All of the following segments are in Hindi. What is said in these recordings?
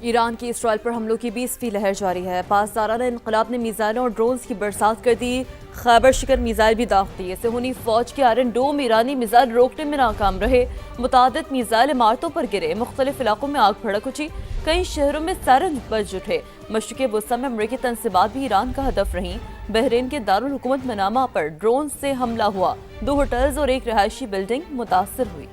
ईरान की इसराइल पर हमलों की 20वीं लहर जारी है। पासदाराना इनकलाब ने मिसाइलों और ड्रोन्स की बरसात कर दी। खैबर शिकर मिसाइल भी दाग दिए। सेहूनी फौज के आयरन डोम ईरानी मिसाइल रोकने में नाकाम रहे। मुतादिद मिसाइल इमारतों पर गिरे। मुख्तलिफ इलाकों में आग भड़क उठी। कई शहरों में सायरन बज उठे। मशरिक़ी वुस्ता में अमरीकी तंसीबात भी ईरान का हदफ रहीं। बहरीन के दारुल हुकूमत मनामा पर ड्रोन से हमला हुआ। 2 होटल्स और 1 रहायशी बिल्डिंग मुतासर हुई।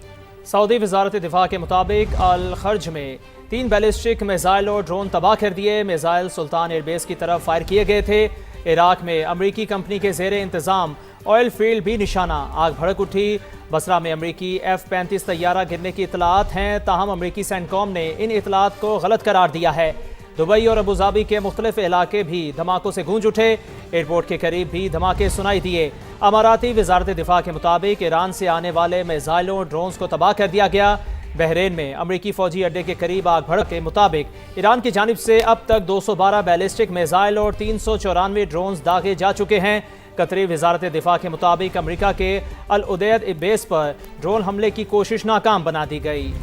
सऊदी वजारत दिफा के मुताबिक अल खर्ज में 3 बैलिस्टिक मिसाइल और ड्रोन तबाह कर दिए। मिसाइल सुल्तान एयरबेस की तरफ फायर किए गए थे। इराक में अमरीकी कंपनी के जेर इंतजाम ऑयल फील्ड भी निशाना। आग भड़क उठी। बसरा में अमरीकी F-35 तैयारा गिरने की इतलात हैं, ताहम अमरीकी सेंटकॉम ने इन इतलात को गलत करार दिया है। दुबई और अबूधाबी के मुख्तलिफ इलाके भी धमाकों से गूंज उठे। एयरपोर्ट के करीब भी धमाके सुनाई दिए। अमाराती वजारत दिफा के मुताबिक ईरान से आने वाले मिसाइलों और ड्रोन्स को तबाह कर दिया गया। बहरीन में अमरीकी फौजी अड्डे के करीब आग भड़क के मुताबिक ईरान की जानिब से अब तक 212 बैलिस्टिक मिसाइल और 394 ड्रोन्स दागे जा चुके हैं। कतरी वजारत दिफा के मुताबिक अमरीका के अल उदैद बेस पर ड्रोन हमले की कोशिश नाकाम बना दी गई।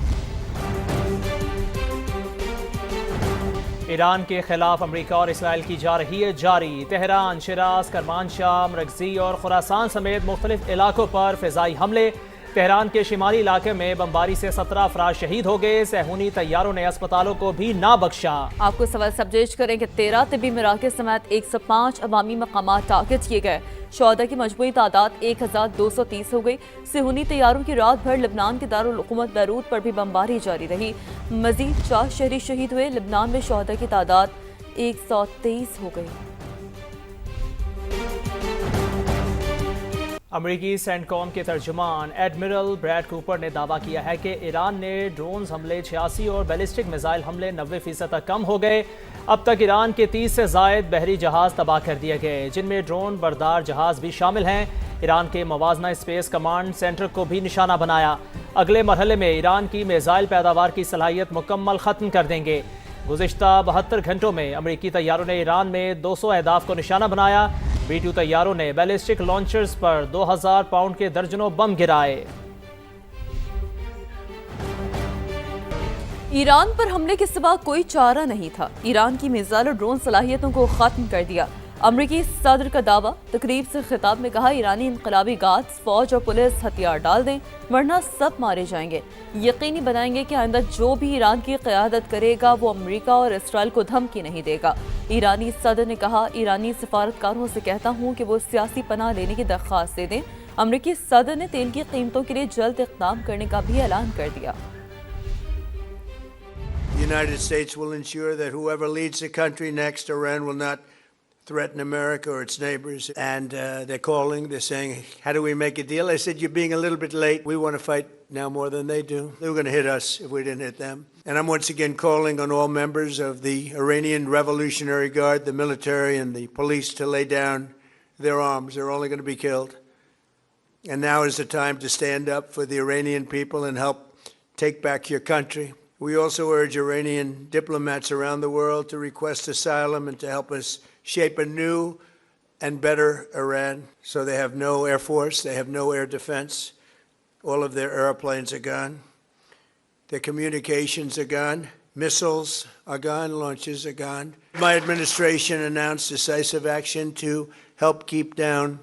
ईरान के खिलाफ अमरीका और इसराइल की जा रही है जारी। तेहरान, शिराज, करमानशाह, मरकजी और खुरासान समेत मुख्तलिफ इलाकों पर फ़िज़ाई हमले। तेहरान के शिमाली इलाके में बमबारी से 17 अफराद शहीद हो गए। सहूनी तैयारों ने अस्पतालों को भी ना बख्शा। आपको सवाल सबजेज करें कि 13 तिबी मराकज़ समेत 105 अवामी मकामात टारगेट किए गए। शोहदा की मजमूई तादाद 1230 हो गई। सहूनी तैयारों की रात भर लबनान के दारुल हुकूमत बैरूत पर भी बमबारी जारी रही। मजीद 4 शहरी शहीद हुए। लबनान में शोहदा की तादाद 123 हो गई। अमरीकी सेंटकॉम के तर्जुमान एडमिरल ब्रैड कूपर ने दावा किया है कि ईरान ने ड्रोन्स हमले 86 और बैलिस्टिक मिसाइल हमले 90% तक कम हो गए। अब तक ईरान के 30 से ज़ायद बहरी जहाज़ तबाह कर दिए गए, जिनमें ड्रोन बरदार जहाज़ भी शामिल हैं। ईरान के मवाजना स्पेस कमांड सेंटर को भी निशाना बनाया। अगले मरहले में ईरान की मिसाइल पैदावार की सलाहियत मुकम्मल ख़त्म कर देंगे। गुज़िश्ता 72 घंटों में अमरीकी तैयारों ने ईरान में 200 अहदाफ को निशाना बनाया। B-2 तैयारों ने बैलिस्टिक लॉन्चर्स पर 2000 पाउंड के दर्जनों बम गिराए। ईरान पर हमले के सिवा कोई चारा नहीं था। ईरान की मिसाइल और ड्रोन सलाहियतों को खत्म कर दिया। अमरीकी सदर का दावा। तकरीब से खिताब में कहा, ईरानी इनकलाबी गार्ड्स, फौज और पुलिस हथियार डाल दें वरना सब मारे जाएंगे। यकीनी बनाएंगे कि आइंदा जो भी ईरान की क़यादत करेगा वो अमरीका और इसराइल को धमकी नहीं देगा। ईरानी सदर ने कहा, ईरानी सफारतकारों से कहता हूँ कि वो सियासी पनाह लेने की दरख्वास्त दे दें। अमरीकी सदर ने तेल की कीमतों के लिए जल्द इक़दाम करने का भी ऐलान कर दिया। The United States will ensure that whoever leads the country next, Iran will not threaten America or its neighbors. And they're calling, they're saying, how do we make a deal? I said, you're being a little bit late. We want to fight now more than they do. They were going to hit us if we didn't hit them. And I'm once again calling on all members of the Iranian Revolutionary Guard, the military and the police to lay down their arms. They're only going to be killed. And now is the time to stand up for the Iranian people and help take back your country. We also urge Iranian diplomats around the world to request asylum and to help us shape a new and better Iran. So they have no air force, they have no air defense. All of their airplanes are gone. Their communications are gone. Missiles are gone, launches are gone. My administration announced decisive action to help keep down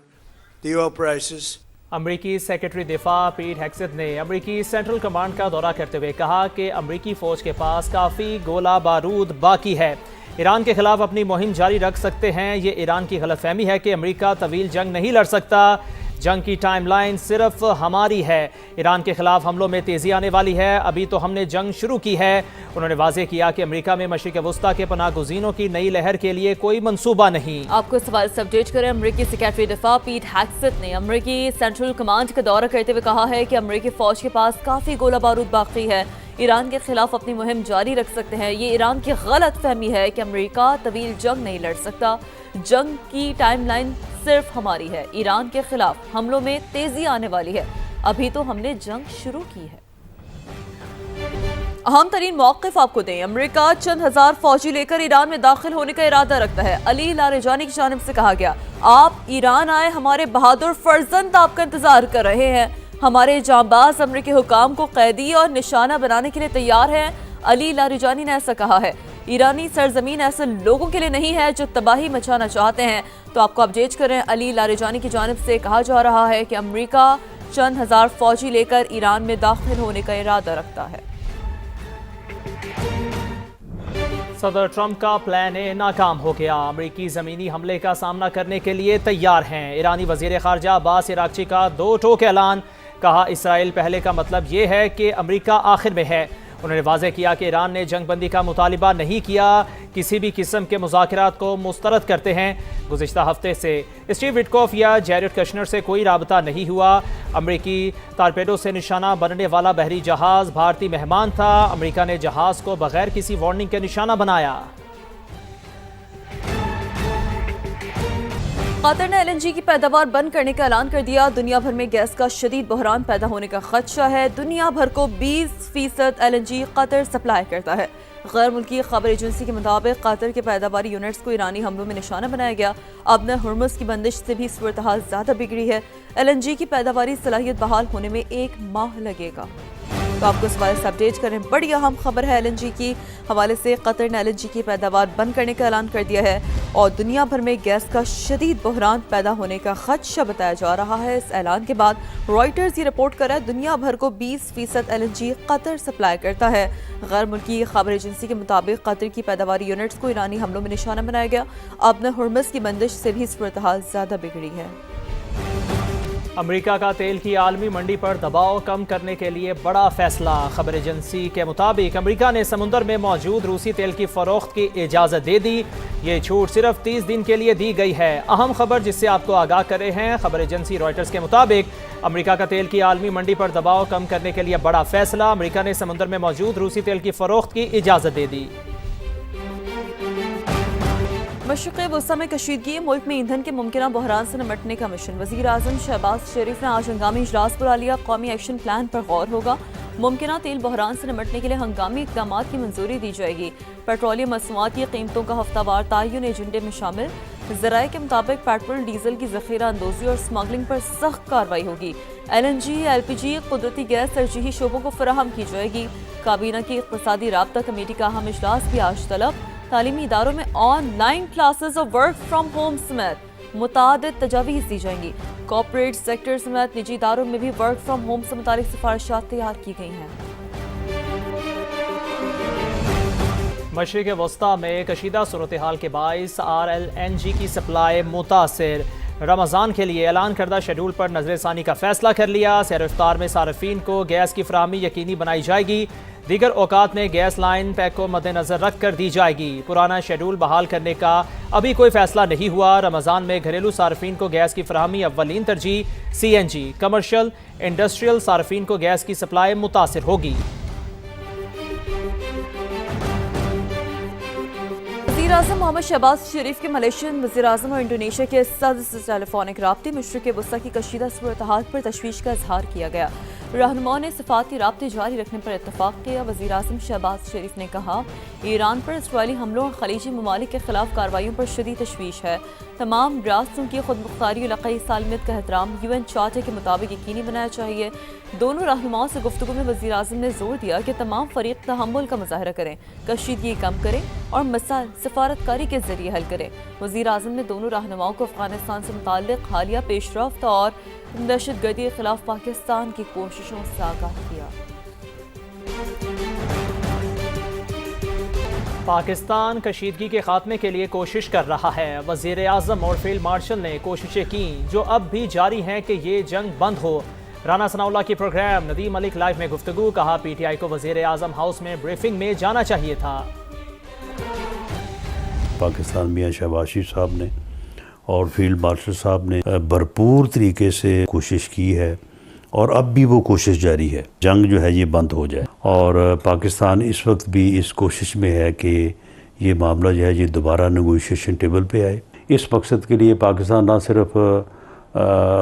the oil prices. अमरीकी सेक्रेटरी दिफा पीट हेक्सेथ ने अमरीकी सेंट्रल कमांड का दौरा करते हुए कहा कि अमरीकी फ़ौज के पास काफ़ी गोला बारूद बाकी है। ईरान के खिलाफ अपनी मुहिम जारी रख सकते हैं। ये ईरान की गलतफहमी है कि अमरीका तवील जंग नहीं लड़ सकता। जंग की टाइमलाइन सिर्फ हमारी है। ईरान के खिलाफ हमलों में तेज़ी आने वाली है। अभी तो हमने जंग शुरू की है। उन्होंने वाज़ेह किया कि अमरीका में मशरिक़ वुस्ता के पनाह गुज़ीनों की नई लहर के लिए कोई मंसूबा नहीं। आपको सवाल सबजेज करें। अमरीकी सेक्रेटरी दिफा पीट हेक्सेथ ने अमरीकी सेंट्रल कमांड का दौरा करते हुए कहा है कि अमरीकी फ़ौज के पास काफ़ी गोला बारूद बाकी है। ईरान के खिलाफ अपनी मुहिम जारी रख सकते हैं। ये ईरान की गलत फहमी है कि अमरीका तवील जंग नहीं लड़ सकता। जंग की टाइमलाइन सिर्फ हमारी है। ईरान के खिलाफ हमलों में तेजी आने वाली है। अभी तो हमने जंग शुरू की है। अहम तरीन मौक़िफ़ आपको दें। अमरीका चंद हजार फौजी लेकर ईरान में दाखिल होने का इरादा रखता है। अली लारेजानी की जानिब से कहा गया, आप ईरान आए, हमारे बहादुर फर्जंद आपका इंतजार कर रहे हैं। हमारे जांबाज अमरीकी हुकाम को कैदी और निशाना बनाने के लिए तैयार हैं। अली लारेजानी ने ऐसा कहा है। ईरानी सरजमीन ऐसे लोगों के लिए नहीं है जो तबाही मचाना चाहते हैं। तो आपको अपडेट करें, अली लारेजानी की जानिब से कहा जा रहा है कि अमेरिका चंद हजार फौजी लेकर ईरान में दाखिल होने का इरादा रखता है। सदर ट्रंप का प्लान ए नाकाम हो गया। अमरीकी ज़मीनी हमले का सामना करने के लिए तैयार हैं। ईरानी वज़ीर ख़ारजा अब्बास इराक़ची का दो टोक ऐलान। कहा इसराइल पहले का मतलब ये है कि अमरीका आखिर में है। उन्होंने वाज़ेह किया कि ईरान ने जंग बंदी का मुतालिबा नहीं किया, किसी भी किस्म के मुज़ाकरात को मुस्तरद करते हैं। गुज़िश्ता हफ्ते से स्टीव विटकॉफ या जैरेड कश्नर से कोई राबता नहीं हुआ। अमरीकी टारपेडो से निशाना बनने वाला बहरी जहाज़ भारतीय मेहमान था। अमरीका ने जहाज़ को बगैर किसी वार्निंग के निशाना बनाया। कतर ने LNG की पैदावार बंद करने का ऐलान कर दिया। दुनिया भर में गैस का शदीद बहरान पैदा होने का खदशा है। दुनिया भर को 20% LNG कतर सप्लाई करता है। गैर मुल्की खबर एजेंसी के मुताबिक कतर के पैदावारी यूनिट्स को ईरानी हमलों में निशाना बनाया गया। अब न हुर्मुज़ की बंदिश से भी सूरत हाल ज़्यादा बिगड़ी है। LNG की पैदावारी सलाहियत बहाल होने में 1 माह लगेगा। तो आपको इस हवाले से अपडेट करें, बड़ी अहम खबर है LNG की हवाले से। कतर ने LNG की पैदावार बंद करने का ऐलान कर दिया है और दुनिया भर में गैस का शदीद बहरान पैदा होने का खदशा बताया जा रहा है। इस ऐलान के बाद रॉयटर्स ये रिपोर्ट कर रहा है दुनिया भर को 20% LNG कतर सप्लाई करता है। गैर मुल्की खबर एजेंसी के मुताबिक कतर की पैदावारी यूनिट्स को ईरानी हमलों में निशाना बनाया गया। अब न हुर्मुज़ की बंदिश से भी सूरत हाल ज़्यादा बिगड़ी है। अमेरिका का तेल की आलमी मंडी पर दबाव कम करने के लिए बड़ा फैसला। खबर एजेंसी के मुताबिक अमेरिका ने समुद्र में मौजूद रूसी तेल की फरोख्त की इजाज़त दे दी। ये छूट सिर्फ 30 दिन के लिए दी गई है। अहम खबर जिससे आपको आगाह कर रहे हैं, खबर एजेंसी रॉयटर्स के मुताबिक अमेरिका का तेल की आलमी मंडी पर दबाव कम करने के लिए बड़ा फैसला। अमेरिका ने समुद्र में मौजूद रूसी तेल की फरोख्त की इजाज़त दे दी। मशरिक़ वस्ता में कशीदगी, मुल्क में ईंधन के मुमकिन बहरान से निपटने का मिशन। वज़ीर आज़म शहबाज शरीफ ने आज हंगामी इजलास बुला लिया। कौमी एक्शन प्लान पर गौर होगा। मुमकिन तेल बहरान से निपटने के लिए हंगामी इक़दाम की मंजूरी दी जाएगी। पेट्रोलियम मसनूआत की कीमतों का हफ्तावार तयन एजेंडे में शामिल। ज़राए के मुताबिक पेट्रोल डीजल की ज़ख़ीरा अंदोज़ी और स्मगलिंग पर सख्त कार्रवाई होगी। LNG, LPG, कुदरती गैस तरजीही शोबों को फराहम की जाएगी। काबीना की इक़्तिसादी राब्ता कमेटी का अहम इजलास भी आज तलब। तालीमी इदारों में ऑनलाइन क्लासेस और वर्क फ्राम होम समेत मुतादिद तजावीज़ दी जाएंगी। कॉर्पोरेट सेक्टर समेत निजी इदारों में भी वर्क फ्राम होम से मुतालिक सिफारिशात तैयार की गई हैं। मशरिक़ वस्ता में कशीदा सूरत हाल के बाइस RLNG की सप्लाई मुतासिर। रमज़ान के लिए ऐलान करदा शेड्यूल पर नज़रसानी का फैसला कर लिया। सहर इफ्तार में सार्फिन को गैस की फराहमी यकीनी बनाई जाएगी। दीगर औकात में गैस लाइन पैक को मद्देनजर रख कर दी जाएगी। पुराना शेड्यूल बहाल करने का अभी कोई फैसला नहीं हुआ। रमज़ान में घरेलू सार्फिन को गैस की फराहमी अव्वलीन तरजीह। CNG, कमर्शियल इंडस्ट्रियल सार्फिन को गैस की सप्लाई मुतासिर होगी। वज़ीर आज़म मोहम्मद शहबाज शरीफ के मलेशियन वज़ीर आज़म और इंडोनेशिया के सदर से टेलीफोनिक राब्ते मशरिक़ वस्ता की कशीदा सूरत हाल पर तशवीश का इजहार किया गया। रहनुमाओं ने सफारती राब्ते जारी रखने पर इत्तफाक किया। वज़ीर आज़म शहबाज शरीफ ने कहा ईरान पर इसराइली हमलों और खलीजी ममालिक के खिलाफ कार्रवाइयों पर शदीद तशवीश है। तमाम रियासतों की खुद मुख्तारी और इलाक़ाई सालमियत का एहतराम UN चार्टर के मुताबिक यकीनी बनाना चाहिए। दोनों रहनुमाओं से गुफ्तगू में वज़ीर आज़म ने जोर दिया कि तमाम फ़रीक़ तहम्मुल का मुज़ाहरा करें, कशीदगी कम करें और मसाइल सफारतकारी के ज़रिए हल करें। वज़ीर आज़म ने दोनों रहनुमाओं को अफ़गानिस्तान से मुताल्लिक़ हालिया पेशरफ्त और दहशतगर्दी के खिलाफ पाकिस्तान की कोशिशों से आगाह किया। पाकिस्तान कशीदगी के खात्मे के लिए कोशिश कर रहा है। वज़ीर आज़म और फील्ड मार्शल ने कोशिशें की जो अब भी जारी हैं कि ये जंग बंद हो। राना सनाउल्लाह की प्रोग्राम नदीम मलिक लाइव में गुफ्तगू। कहा PTI को वज़ीर आज़म हाउस में ब्रीफिंग में जाना चाहिए था। पाकिस्तान मियां शहबाज शरीफ साहब ने और फील्ड मार्शल साहब ने भरपूर तरीके से कोशिश की है और अब भी वो कोशिश जारी है, जंग जो है ये बंद हो जाए। और पाकिस्तान इस वक्त भी इस कोशिश में है कि ये मामला जो है ये दोबारा नेगोशिएशन टेबल पे आए। इस मकसद के लिए पाकिस्तान ना सिर्फ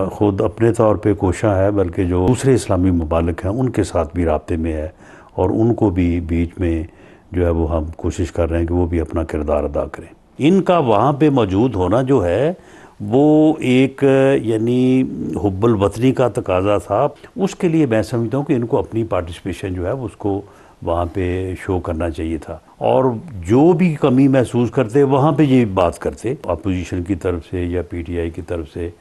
ख़ुद अपने तौर पे कोशा है बल्कि जो दूसरे इस्लामी ममालिक हैं उनके साथ भी राब्ते में है और उनको भी बीच में जो है वो हम कोशिश कर रहे हैं कि वो भी अपना किरदार अदा करें। इनका वहाँ पे मौजूद होना जो है वो एक यानी हुब्बुल वतनी का तकाजा था। उसके लिए मैं समझता हूँ कि इनको अपनी पार्टिसिपेशन जो है उसको वहाँ पे शो करना चाहिए था, और जो भी कमी महसूस करते वहाँ पे ये बात करते। अपोजिशन की तरफ से या पीटीआई की तरफ से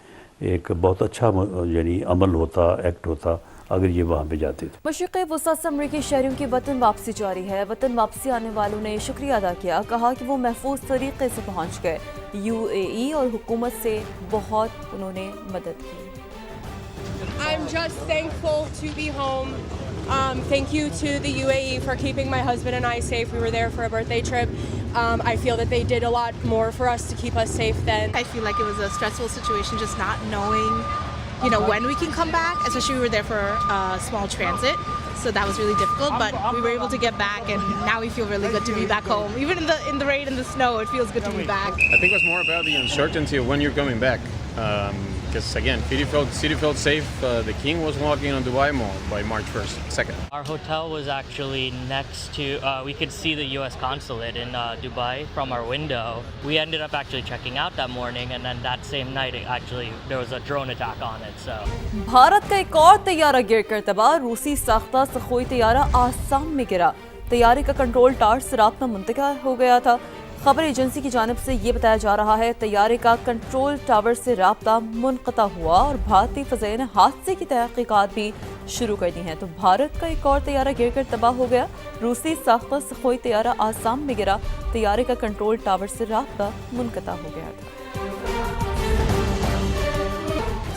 एक बहुत अच्छा यानी अमल होता, एक्ट होता अगर ये वहाँ पे जाते थे। मशरिक़ वसत से अमरीकी शहरियों की वतन वापसी जारी है। वतन वापसी आने वालों ने शुक्रिया अदा किया, कहा कि वो महफूज तरीके से पहुँच गए। UAE और हुकूमत से बहुत उन्होंने मदद की। I'm just thankful to be home. Thank you to the UAE for keeping my husband and I safe. We were there for a birthday trip. I feel that they did a lot more for us to keep us safe then. I feel like it was a stressful situation, just not knowing, when we can come back, especially we were there for a small transit. So that was really difficult, but we were able to get back, and now we feel really good to be back home. Even in the rain and the snow, it feels good to be back. I think it was more about the uncertainty of when you're coming back. Because again, city felt safe. The king was walking on Dubai Mall by March 1st, 2nd. Our hotel was actually next to, we could see the US consulate in Dubai from our window. We ended up actually checking out that morning, and then that same night, there was a drone attack on it, so. Bharat का एक और तैयारा गिरकर तबाह। रूसी साख्ता सखोई तैयारा आसाम में गिरा। तैयारे का कंट्रोल टावर से राब्ता मुंतक़िल हो गया था। खबर एजेंसी की जानिब से ये बताया जा रहा है तैयारे का कंट्रोल टावर से राब्ता मुनक़ता हुआ और भारतीय फ़ज़ाइया ने हादसे की तहक़ीक़ात भी शुरू कर दी हैं। तो भारत का एक और तैयारा गिरकर तबाह हो गया। रूसी साख्ता सखोई तैयारा आसाम में गिरा। तैयारे का कंट्रोल टावर से राब्ता मुनक़ता हो गया था।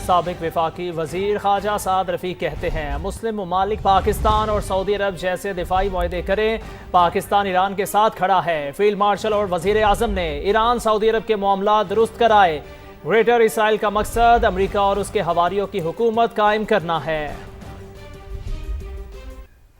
साबिक वफाकी वज़ीर ख़ाजा साद रफ़ीक कहते हैं मुस्लिम ममालिक पाकिस्तान और सऊदी अरब जैसे दिफाई मुआहदे करें। पाकिस्तान ईरान के साथ खड़ा है। फील्ड मार्शल और वज़ीर आज़म ने ईरान सऊदी अरब के मामला दुरुस्त कराए। ग्रेटर इसराइल का मकसद अमरीका और उसके हवारियों की हुकूमत कायम करना है।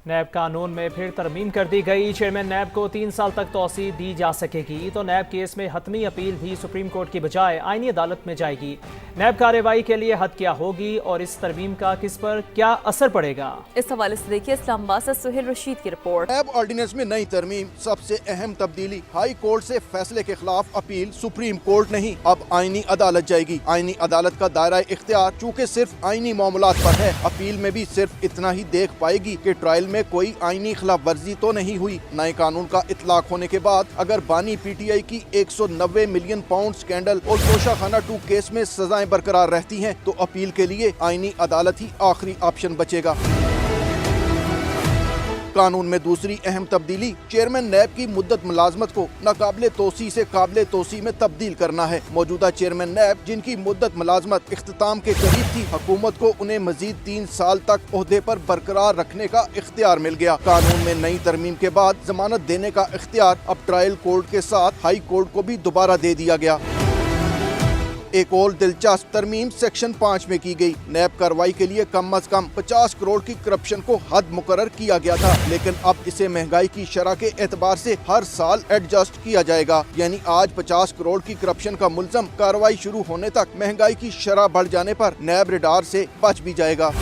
नैब कानून में फिर तरमीम कर दी गई। चेयरमैन नैब को 3 साल तक तौसी दी जा सकेगी। तो नैब केस में हतमी अपील भी सुप्रीम कोर्ट की बजाय आईनी अदालत में जाएगी। नैब कार्रवाई के लिए हद क्या होगी और इस तरमीम का किस पर क्या असर पड़ेगा, इस हवाले से देखिए इस्लामाबाद से सुहेल रशीद की रिपोर्ट। नैब ऑर्डिनेंस में नई तरमीम, सबसे अहम तब्दीली, हाई कोर्ट से फैसले के खिलाफ अपील सुप्रीम कोर्ट नहीं, अब आईनी अदालत जाएगी। आईनी अदालत का दायरा इख्तियार चूँकि सिर्फ आईनी मामलात पर है, अपील में भी सिर्फ इतना ही देख पाएगी कि ट्रायल में कोई आईनी खिलाफ वर्जी तो नहीं हुई। नए कानून का इतलाक होने के बाद अगर बानी पीटीआई की 190 मिलियन पाउंड स्कैंडल और तोशाखाना 2 केस में सजाएं बरकरार रहती हैं, तो अपील के लिए आईनी अदालत ही आखिरी ऑप्शन बचेगा। कानून में दूसरी अहम तब्दीली, चेयरमैन नैब की मुद्दत मुलाजमत को नाकाबिले तोसी से काबिले तोसी में तब्दील करना है। मौजूदा चेयरमैन नैब जिनकी मुद्दत मुलाजमत इख्तिताम के करीब थी, हुकूमत को उन्हें मजीद 3 साल तक ओहदे पर बरकरार रखने का इख्तियार मिल गया। कानून में नई तरमीम के बाद जमानत देने का इख्तियार अब ट्रायल कोर्ट के साथ हाई कोर्ट को भी दोबारा दे दिया गया। एक और दिलचस्प तरमीम सेक्शन 5 में की गई। नैब कार्रवाई के लिए कम अज कम 50 करोड़ की करप्शन को हद मुकर्रर किया गया था, लेकिन अब इसे महंगाई की शरह के एतबार से हर साल एडजस्ट किया जाएगा। यानी आज 50 करोड़ की करप्शन का मुल्ज़म कार्रवाई शुरू होने तक महंगाई की शरह बढ़ जाने पर नैब रिडार से बच भी जाएगा।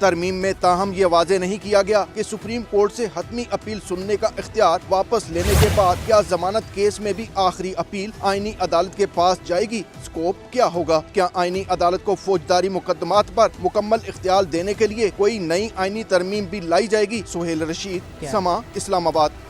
तरमीम में ताहम ये वाजे नहीं किया गया कि सुप्रीम कोर्ट से हतमी अपील सुनने का इख्तियार वापस लेने के बाद क्या जमानत केस में भी आखिरी अपील आईनी अदालत के पास जाएगी। स्कोप क्या होगा? क्या आईनी अदालत को फौजदारी मुकदमात पर मुकम्मल इख्तियार देने के लिए कोई नई आईनी तरमीम भी लाई जाएगी? सुहेल रशीद, समा, इस्लामाबाद।